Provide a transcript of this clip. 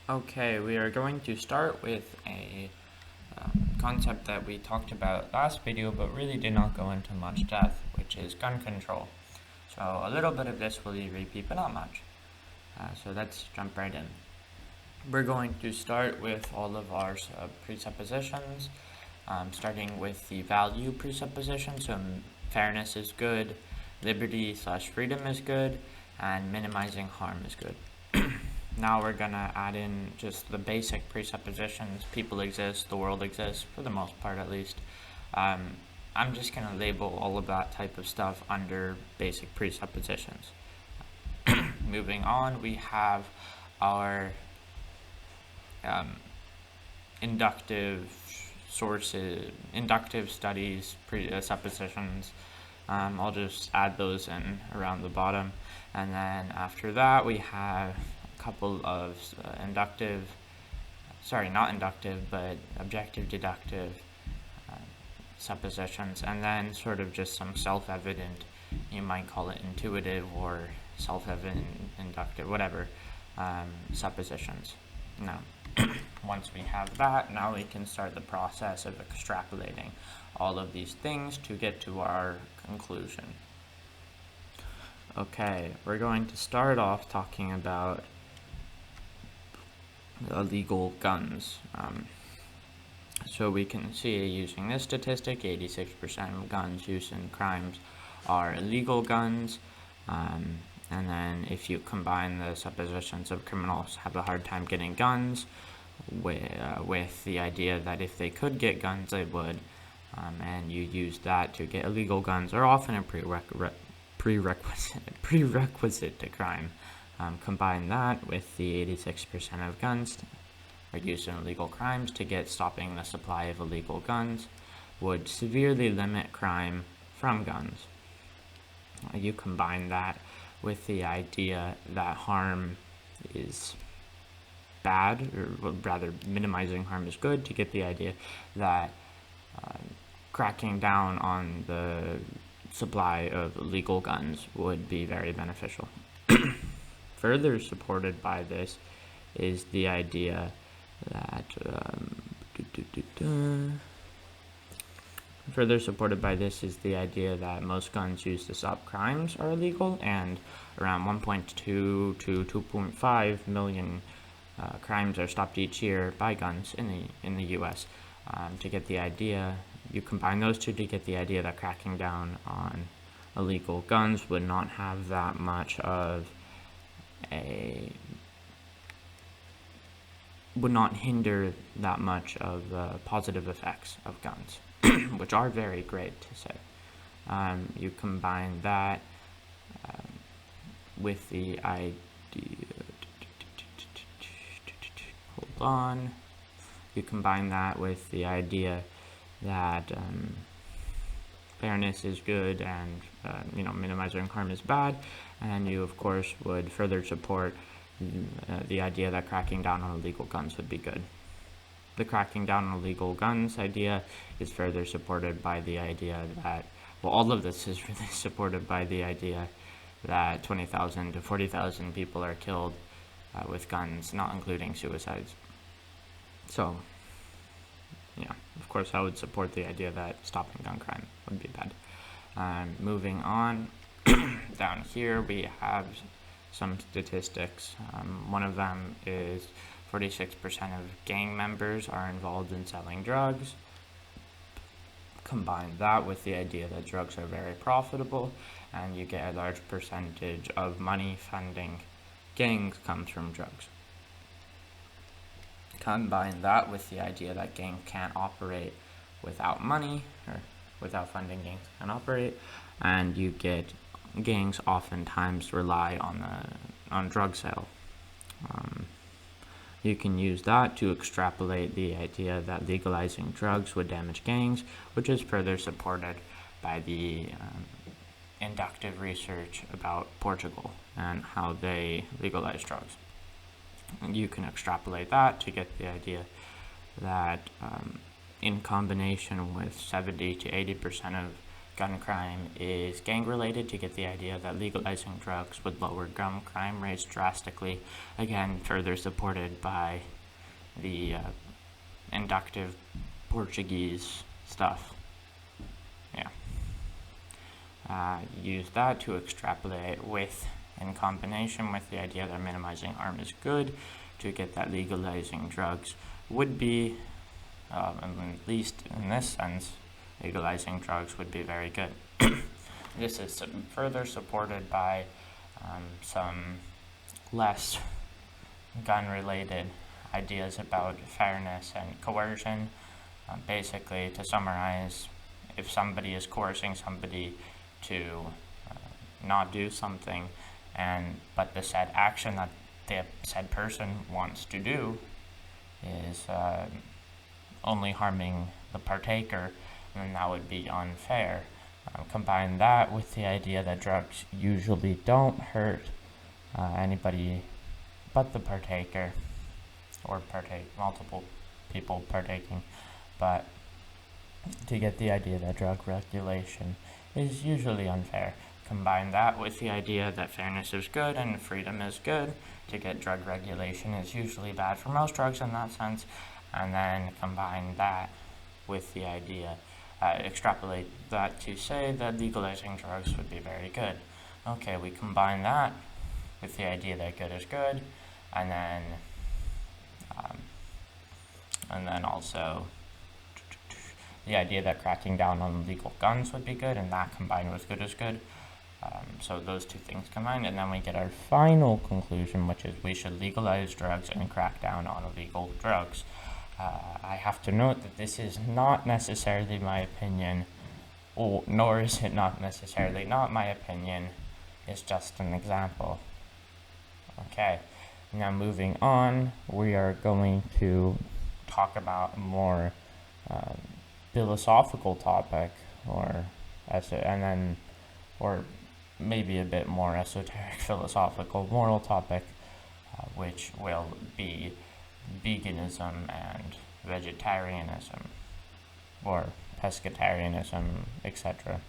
Okay, we are going to start with a concept that we talked about last video but really did not go into much depth, which is gun control. So a little bit of this will be repeat, but not much. So let's jump right in. We're going to start with all of our presuppositions, starting with the value presupposition. So fairness is good, liberty/freedom is good, and minimizing harm is good. Now we're gonna add in just the basic presuppositions. People exist, the world exists, for the most part at least. I'm just gonna label all of that type of stuff under basic presuppositions. Moving on, we have our inductive sources, inductive studies, suppositions. I'll just add those in around the bottom. And then after that, we have couple of objective deductive suppositions, and then sort of just some self-evident, you might call it intuitive or self-evident inductive, whatever, suppositions. Now, once we have that, now we can start the process of extrapolating all of these things to get to our conclusion. Okay, we're going to start off talking about illegal guns. So we can see, using this statistic, 86% of guns used in crimes are illegal guns. And then if you combine the suppositions of criminals have a hard time getting guns with the idea that if they could get guns, they would, and you use that to get illegal guns, are often a prerequisite to crime. Combine that with the 86% of guns are used in illegal crimes to get stopping the supply of illegal guns would severely limit crime from guns. You combine that with the idea that harm is bad, or rather minimizing harm is good, to get the idea that cracking down on the supply of illegal guns would be very beneficial. Further supported by this is the idea that most guns used to stop crimes are illegal, and around 1.2 to 2.5 million crimes are stopped each year by guns in the U.S. To get the idea, you combine those two to get the idea that cracking down on illegal guns would not have that much of would not hinder that much of the positive effects of guns, which are very great to say. You combine that with the idea, you combine that with the idea that fairness is good and minimizing harm is bad, and you of course would further support the idea that cracking down on illegal guns would be good. The cracking down on illegal guns idea is further supported by the idea that, well, all of this is really supported by the idea that 20,000 to 40,000 people are killed with guns, not including suicides. So, yeah, of course I would support the idea that stopping gun crime would be bad. Moving on, down here we have some statistics. One of them is 46% of gang members are involved in selling drugs. Combine that with the idea that drugs are very profitable, and you get a large percentage of money funding gangs comes from drugs. Combine that with the idea that gangs can't operate without money, or without funding gangs can't operate, and you get gangs oftentimes rely on drug sale. You can use that to extrapolate the idea that legalizing drugs would damage gangs, which is further supported by the inductive research about Portugal and how they legalize drugs. And you can extrapolate that to get the idea that in combination with 70 to 80% of gun crime is gang-related, to get the idea that legalizing drugs would lower gun crime rates drastically, again, further supported by the inductive Portuguese stuff. Use that to extrapolate with, in combination with the idea that minimizing harm is good, to get that legalizing drugs would be, at least in this sense, legalizing drugs would be very good. This is further supported by some less gun-related ideas about fairness and coercion. Basically, to summarize, if somebody is coercing somebody to not do something, but the said action that the said person wants to do is only harming the partaker, then that would be unfair. Combine that with the idea that drugs usually don't hurt anybody but the partaker, or multiple people partaking, but to get the idea that drug regulation is usually unfair. Combine that with the idea that fairness is good and freedom is good, to get drug regulation is usually bad for most drugs in that sense, and then combine that with the idea, extrapolate that to say that legalizing drugs would be very good. Okay, we combine that with the idea that good is good, and then also the idea that cracking down on illegal guns would be good, and that combined with good is good. So those two things combined, and then we get our final conclusion, which is we should legalize drugs and crack down on illegal drugs. I have to note that this is not necessarily my opinion, nor is it not necessarily not my opinion. It's just an example. Okay, now moving on, we are going to talk about a more philosophical topic, or maybe a bit more esoteric philosophical moral topic, which will be veganism and vegetarianism, or pescatarianism, etc.